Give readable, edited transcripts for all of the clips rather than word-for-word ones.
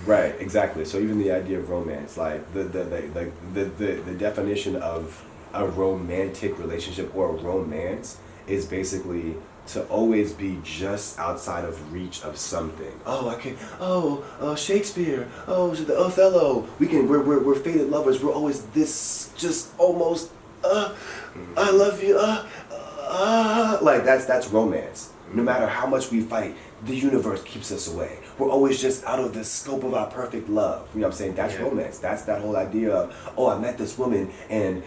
Right, exactly. So even the idea of romance, like the definition of a romantic relationship or a romance is basically to always be just outside of reach of something. Oh, I can. Oh, Shakespeare. Oh, the Othello. We're fated lovers. We're always this, just almost. I love you. Like that's romance. No matter how much we fight, the universe keeps us away. We're always just out of the scope of our perfect love. You know what I'm saying? That's romance. That's that whole idea of, oh, I met this woman and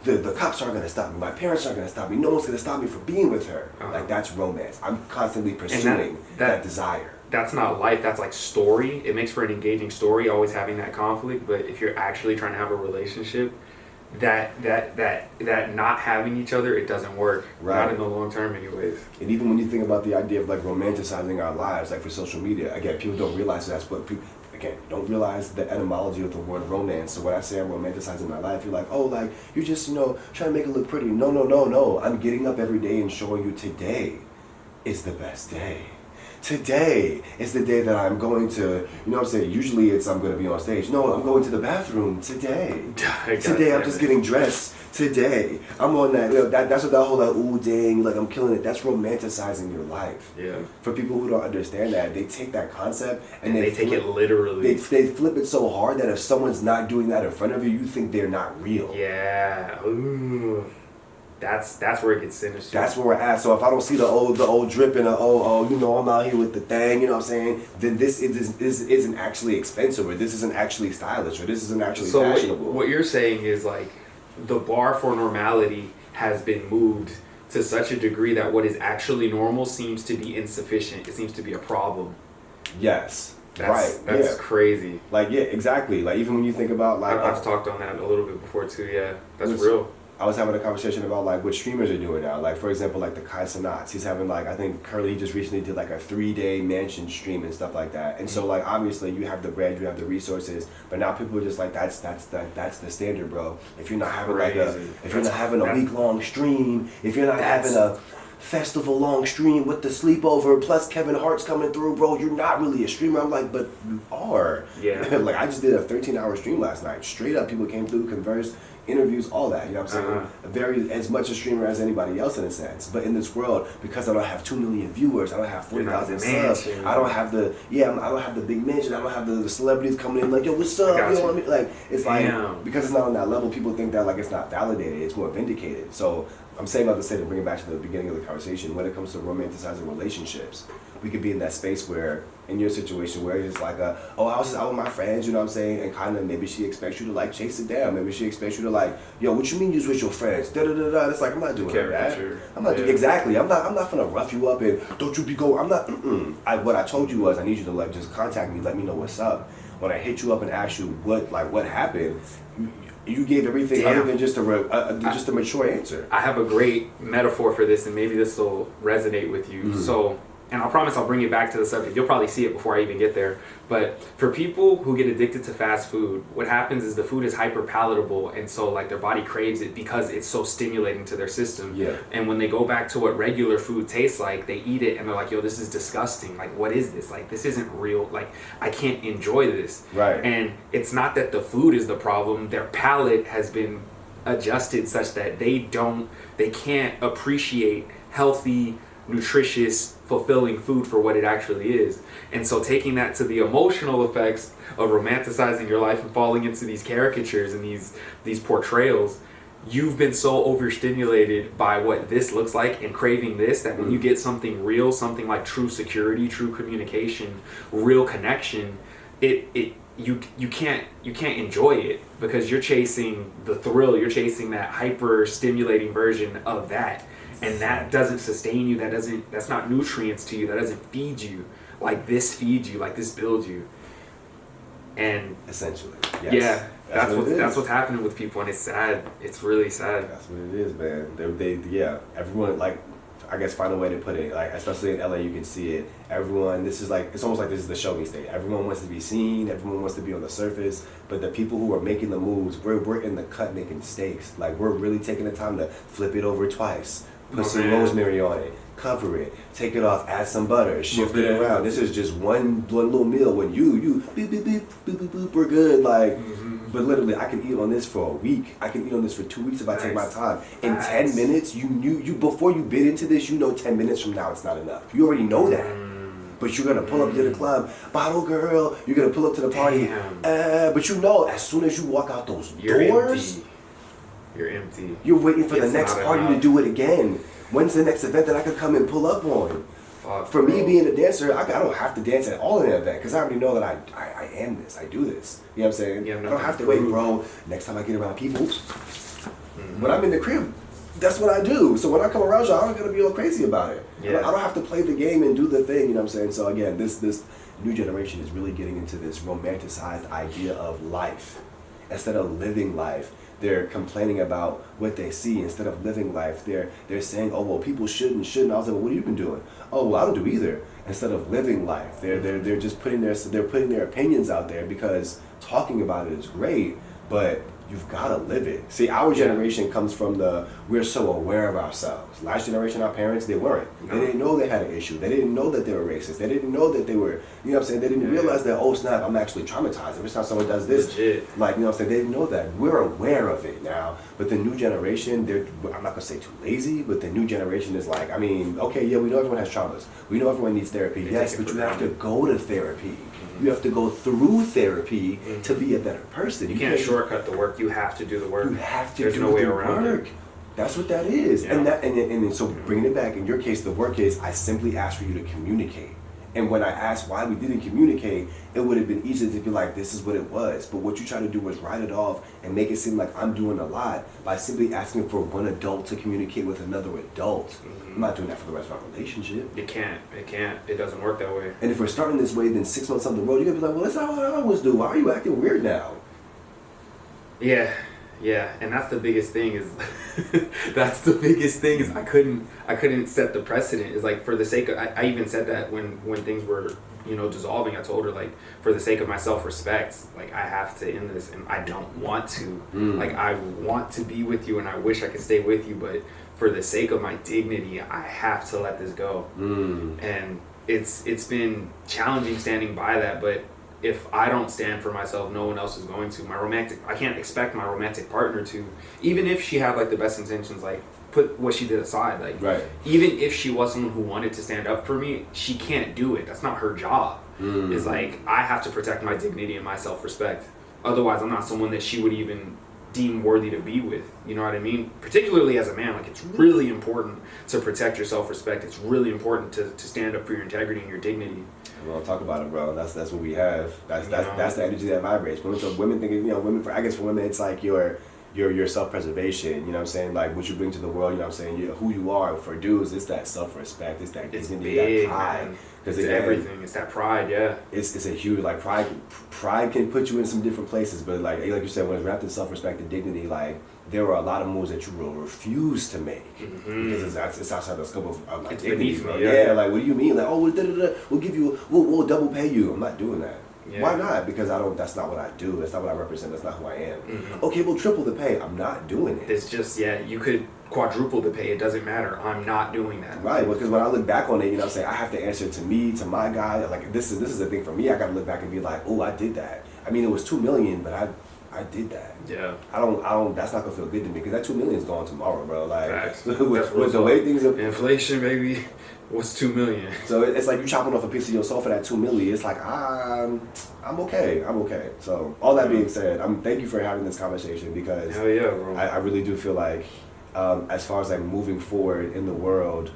the cops aren't going to stop me. My parents aren't going to stop me. No one's going to stop me from being with her. Like, that's romance. I'm constantly pursuing that desire. That's not life. That's like story. It makes for an engaging story, always having that conflict. But if you're actually trying to have a relationship, that not having each other, it doesn't work. Right. Not in the long term anyways. And even when you think about the idea of like romanticizing our lives, like for social media, again, people don't realize that's what people, again, don't realize the etymology of the word romance. So when I say I'm romanticizing my life, you're like, oh, like, you're just, trying to make it look pretty. No. I'm getting up every day and showing you today is the best day. Today is the day that I'm going to, you know what I'm saying? Usually it's I'm going to be on stage. No, I'm going to the bathroom today. Today I'm just getting dressed. Today I'm on that. That's what that whole like, ooh, dang, like I'm killing it. That's romanticizing your life. Yeah. For people who don't understand that, they take that concept and they take it literally. They flip it so hard that if someone's not doing that in front of you, you think they're not real. Yeah. Ooh. That's where it gets sinister. That's where we're at. So if I don't see the old drip and I'm out here with the thing, you know what I'm saying? Then this isn't actually expensive, or this isn't actually stylish, or this isn't actually fashionable. What you're saying is like the bar for normality has been moved to such a degree that what is actually normal seems to be insufficient. It seems to be a problem. Yes. That's crazy. Like, yeah, exactly. Like, even when you think about like I've talked on that a little bit before too. Yeah, that's real. I was having a conversation about like what streamers are doing now. Like, for example, like the Kai Cenats. He's having like, I think Curly just recently did like a 3-day mansion stream and stuff like that. And so like obviously you have the brand, you have the resources, but now people are just like that's the standard, bro. If you're not having a week-long stream, if you're not having a festival long stream with the sleepover plus Kevin Hart's coming through, bro, you're not really a streamer. I'm like, but you are. Yeah. Like, I just did a 13-hour stream last night. Straight up, people came through, conversed, interviews, all that. You know what I'm saying? Very as much a streamer as anybody else in a sense. But in this world, because I don't have 2 million viewers, I don't have 40,000 subs, I don't have the big mention, I don't have the celebrities coming in like, yo, what's up? You know what I mean? Like, it's like, because it's not on that level, people think that like it's not validated, it's more vindicated. So I'm saying about to say to bring it back to the beginning of the conversation, when it comes to romanticizing relationships, we could be in that space where, in your situation, where it's like I was just out with my friends, you know what I'm saying, and kind of maybe she expects you to like chase it down, maybe she expects you to like, yo, what you mean you was with your friends, da-da-da-da, it's like, I'm not doing that. I'm not, exactly, I'm not gonna rough you up and don't you be go, I'm not, what I told you was, I need you to like just contact me, let me know what's up. When I hit you up and asked you what happened, you gave everything other than just a mature answer. I have a great metaphor for this, and maybe this will resonate with you. Mm-hmm. So, and I promise I'll bring it back to the subject. You'll probably see it before I even get there. But for people who get addicted to fast food, what happens is the food is hyper palatable, and so like their body craves it because it's so stimulating to their system. Yeah. And when they go back to what regular food tastes like, they eat it and they're like, yo, this is disgusting. Like, what is this? Like, this isn't real. Like, I can't enjoy this. Right. And it's not that the food is the problem. Their palate has been adjusted such that they can't appreciate healthy, nutritious, fulfilling food for what it actually is. And so taking that to the emotional effects of romanticizing your life and falling into these caricatures and these portrayals, you've been so overstimulated by what this looks like and craving this that when you get something real, something like true security, true communication, real connection, you can't enjoy it because you're chasing the thrill, you're chasing that hyper stimulating version of that. And that doesn't sustain you, that's not nutrients to you, that doesn't feed you like this feeds you, like this builds you. And essentially, yes. Yeah, that's what's happening with people, and it's sad. It's really sad. That's what it is, man. Everyone, like, I guess find a way to put it, like, especially in LA, you can see it. Everyone, this is like, it's almost like this is the show me state. Everyone wants to be seen, everyone wants to be on the surface, but the people who are making the moves, we're in the cut making mistakes. Like, we're really taking the time to flip it over twice, put some rosemary on it, cover it, take it off, add some butter, shift it around. This is just one little meal. When you beep beep beep beep beep beep, we're good. Like, but literally, I can eat on this for a week. I can eat on this for 2 weeks if I take my time. In 10 minutes, you before you bit into this, 10 minutes from now it's not enough. You already know that. But you're gonna pull up to the club, bottle girl. You're gonna pull up to the party. But as soon as you walk out those doors, you're empty. You're waiting for the next party to do it again. When's the next event that I could come and pull up on? For me being a dancer, I don't have to dance at all in an event because I already know that I am this. I do this. You know what I'm saying? I don't have to wait, bro. Next time I get around people, when I'm in the crib, that's what I do. So when I come around y'all, I'm gonna be all crazy about it. I don't have to play the game and do the thing. You know what I'm saying? So again, this new generation is really getting into this romanticized idea of life instead of living life. They're complaining about what they see instead of living life. They're saying, oh well, people shouldn't. I was like, well, what have you been doing? Oh well, I don't do either. Instead of living life, they're just putting their opinions out there because talking about it is great, but you've got to live it. See, our generation comes from we're so aware of ourselves. Last generation, our parents, they weren't. They didn't know they had an issue. They didn't know that they were racist. They didn't know that they were, you know what I'm saying? They didn't realize that, oh snap, I'm actually traumatized. Every time someone does this, like, you know what I'm saying? They didn't know that. We're aware of it now. But the new generation, I'm not going to say too lazy, but the new generation is like, I mean, okay, yeah, we know everyone has traumas. We know everyone needs therapy. Yes, but you have to go to therapy. You have to go through therapy to be a better person. You can't shortcut the work. You have to do the work. You have to do the work. That's what that is. Yeah. And so bringing it back, in your case, the work is I simply asked for you to communicate. And when I asked why we didn't communicate, it would have been easy to be like, this is what it was. But what you try to do was write it off and make it seem like I'm doing a lot by simply asking for one adult to communicate with another adult. I'm not doing that for the rest of our relationship. It can't. It doesn't work that way. And if we're starting this way, then 6 months down the road, you're going to be like, well, that's not what I always do. Why are you acting weird now? Yeah, and that's the biggest thing is I couldn't set the precedent. Is like for the sake of I even said that when things were dissolving. I told her, like, for the sake of my self-respect, like, I have to end this, and I don't want to. Like, I want to be with you and I wish I could stay with you, but for the sake of my dignity, I have to let this go. And it's been challenging standing by that, but if I don't stand for myself, no one else is going to. I can't expect my romantic partner to, even if she had like the best intentions, like put what she did aside, like even if she was someone who wanted to stand up for me, she can't do it. That's not her job. It's like, I have to protect my dignity and my self-respect. Otherwise, I'm not someone that she would even deem worthy to be with. You know what I mean? Particularly as a man, like, it's really important to protect your self-respect. It's really important to stand up for your integrity and your dignity. Well, talk about it, bro. That's what we have. That's the energy that vibrates. Women think, I guess for women, it's like your self-preservation. You know what I'm saying? Like, what you bring to the world. You know what I'm saying? Who you are. For dudes, it's that self-respect. It's that dignity, that pride. It's everything. It's that pride. Yeah. It's a huge, like, pride can put you in some different places, but like you said, when it's wrapped in self-respect and dignity, like, there are a lot of moves that you will refuse to make because it's outside the scope of like, it's dignity, beneath me. Yeah, like, what do you mean? Like, oh, we'll give you, we'll double pay you. I'm not doing that. Yeah. Why not? Because that's not what I do. That's not what I represent. That's not who I am. Okay, we'll triple the pay. I'm not doing it. It's just, you could quadruple the pay. It doesn't matter. I'm not doing that. Right, because when I look back on it, you know what I'm saying, I have to answer to me, to my guy. Like, this is the thing for me. I got to look back and be like, oh, I did that. I mean, it was $2 million, but I did that. Yeah. I don't. That's not gonna feel good to me because that $2 million is gone tomorrow, bro. Like, with the way things are, inflation, baby. What's $2 million? So it's like you chopping off a piece of your soul for that $2 million. It's like I'm okay. So all that being said, thank you for having this conversation because hell yeah, bro. I really do feel like as far as like moving forward in the world,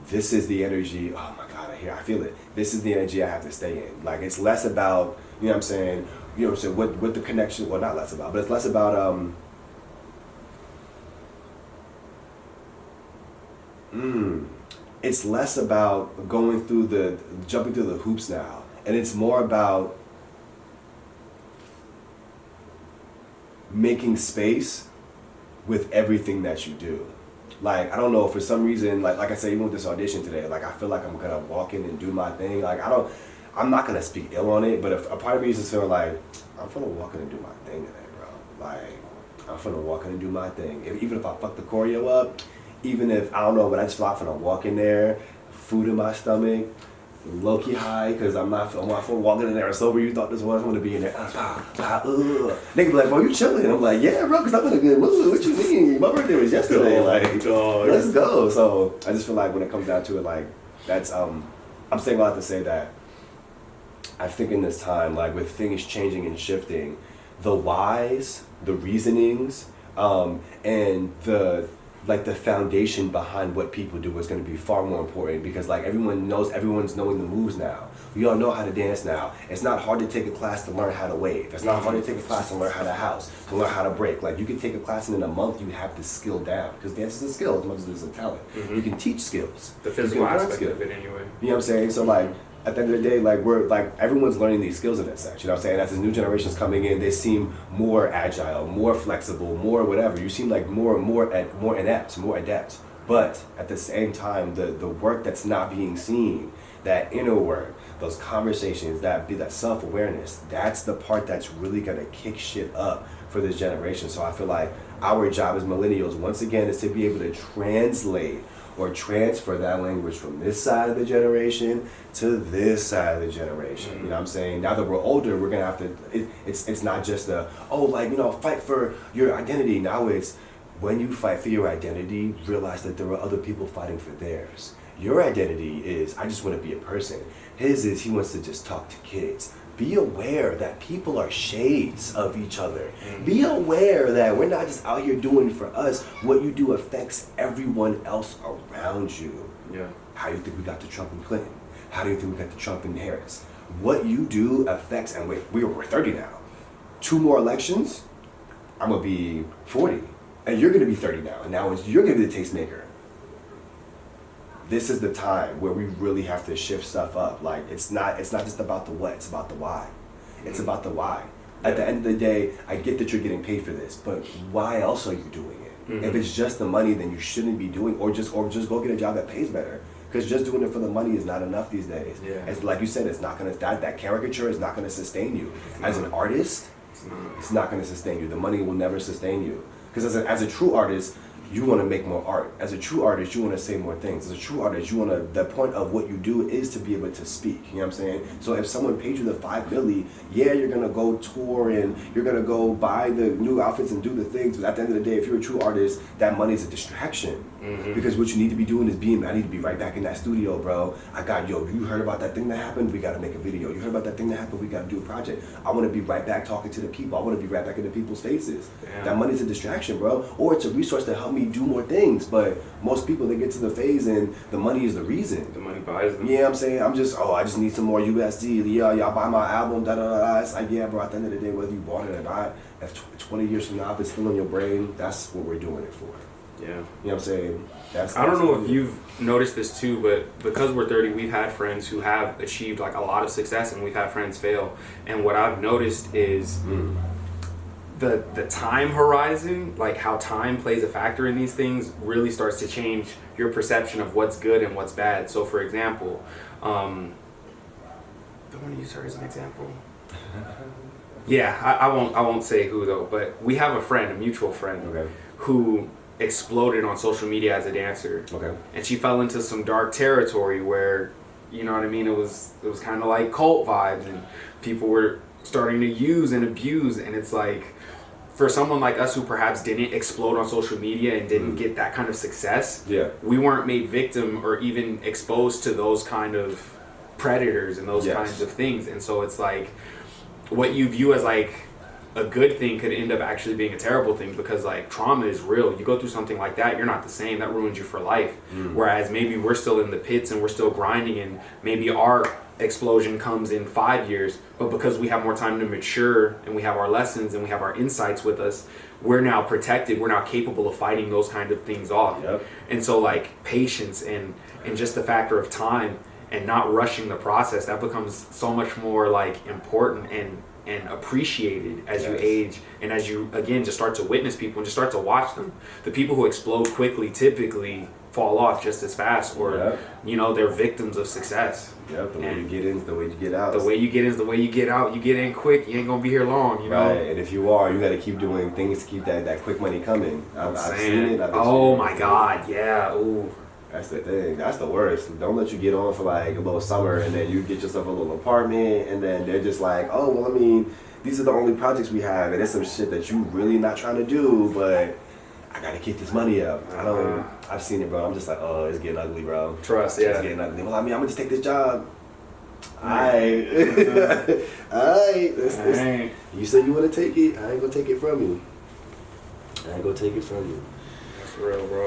this is the energy. Oh my God, I feel it. This is the energy I have to stay in. Like, it's less about, you know what I'm saying. You know what I'm saying, what the connection, well, not less about, but it's less about, it's less about jumping through the hoops now, and it's more about making space with everything that you do. Like, I don't know, for some reason, like I said, even with this audition today, like, I feel like I'm gonna walk in and do my thing. Like, I'm not gonna speak ill on it, but a part of me is just feeling like I'm gonna walk in and do my thing today, bro. Like, I'm gonna walk in and do my thing. Even if I fuck the choreo up, even if, I don't know, but I just feel like when I walk in there, food in my stomach, low-key high, because I'm not walking in there sober. You thought this was going to be in there. Nigga be like, bro, you chilling? I'm like, yeah, bro, because I'm in a good mood. What you mean? My birthday was yesterday. Let's go. So I just feel like when it comes down to it, like, that's, I'm saying a lot to say that I think in this time, like, with things changing and shifting, the whys, the reasonings, and the foundation behind what people do is going to be far more important, because like everyone's knowing the moves now. We all know how to dance now. It's not hard to take a class to learn how to wave. It's not hard to take a class to learn how to house, to learn how to break. Like, you can take a class and in a month you have the skill down, because dance is a skill as much as it's a talent. You can teach skills. The physical aspect of it anyway. You know what I'm saying? So like, at the end of the day, like, we're like, everyone's learning these skills in that sense. You know what I'm saying? As the new generation's coming in, they seem more agile, more flexible, more whatever. You seem like more inept, more adept. But at the same time, the work that's not being seen, that inner work, those conversations, that self-awareness, that's the part that's really gonna kick shit up for this generation. So I feel like our job as millennials, once again, is to be able to translate or transfer that language from this side of the generation to this side of the generation. You know what I'm saying? Now that we're older, we're gonna have to, it's not just fight for your identity. Now it's, when you fight for your identity, realize that there are other people fighting for theirs. Your identity is, I just want to be a person. His is, he wants to just talk to kids. Be aware that people are shades of each other. Be aware that we're not just out here doing for us. What you do affects everyone else around you. Yeah. How do you think we got to Trump and Clinton? How do you think we got to Trump and Harris? What you do affects, and we're 30 now. 2 more elections, I'm going to be 40. And you're going to be 30 now. And now you're going to be the tastemaker. This is the time where we really have to shift stuff up. Like, it's not just about the what, it's about the why. It's about the why. At the end of the day, I get that you're getting paid for this, but why else are you doing it? If it's just the money, then you shouldn't be doing, or just go get a job that pays better. Because just doing it for the money is not enough these days. Yeah. It's like you said, it's not gonna, that caricature is not gonna sustain you. As an artist, it's not gonna sustain you. The money will never sustain you. Because as a true artist, you want to make more art. As a true artist, you want to say more things. As a true artist, you want to, the point of what you do is to be able to speak. You know what I'm saying? So if someone paid you the $5 million, yeah, you're going to go tour and you're going to go buy the new outfits and do the things. But at the end of the day, if you're a true artist, that money is a distraction. Because what you need to be doing is I need to be right back in that studio, bro. You heard about that thing that happened? We got to make a video. You heard about that thing that happened? We got to do a project. I want to be right back talking to the people. I want to be right back in the people's faces. Damn. That money's a distraction, bro. Or it's a resource to help me do more things. But most people, they get to the phase and the money is the reason. The money buys them. Yeah, I'm saying, I just need some more USD. Yeah, y'all buy my album, da-da-da-da. It's like, yeah, bro, at the end of the day, whether you bought it or not, if 20 years from now, if it's still in your brain, that's what we're doing it for. Yeah. You know what I'm saying? I don't know if you've noticed this too, but because we're 30, we've had friends who have achieved like a lot of success, and we've had friends fail. And what I've noticed is the time horizon, like how time plays a factor in these things, really starts to change your perception of what's good and what's bad. So for example, I want to use her as an example. Yeah, I won't say who though, but we have a mutual friend, who exploded on social media as a dancer. And she fell into some dark territory where, you know what I mean, it was kind of like cult vibes, and people were starting to use and abuse. And it's like, for someone like us who perhaps didn't explode on social media and didn't get that kind of success, we weren't made victim or even exposed to those kind of predators and those kinds of things. And so it's like, what you view as like a good thing could end up actually being a terrible thing, because like trauma is real. You go through something like that, you're not the same. That ruins you for life. Whereas maybe we're still in the pits and we're still grinding, and maybe our explosion comes in 5 years, but because we have more time to mature and we have our lessons and we have our insights with us, we're now protected. We're now capable of fighting those kind of things off. And so like patience and just the factor of time and not rushing the process, that becomes so much more like important and appreciated as you age, and as you again just start to witness people and just start to watch them. The people who explode quickly typically fall off just as fast, or Yep. you know, they're victims of success. Yep, the way you get in is the way you get out. The way you get in is the way you get out. You get in quick, you ain't gonna be here long, you know. Right, and if you are, you got to keep doing things to keep that quick money coming. I've seen it. Oh my God, yeah. Ooh. That's the thing. That's the worst. Don't let you get on for like a little summer and then you get yourself a little apartment and then they're just like, oh, well, I mean, these are the only projects we have and it's some shit that you really not trying to do, but I gotta keep this money up. I've seen it, bro. I'm just like, oh, it's getting ugly, bro. Trust, It's yeah. getting ugly. Well, I mean, I'm gonna just take this job. Alright. Alright. You said you want to take it. I ain't gonna take it from you. That's real, bro.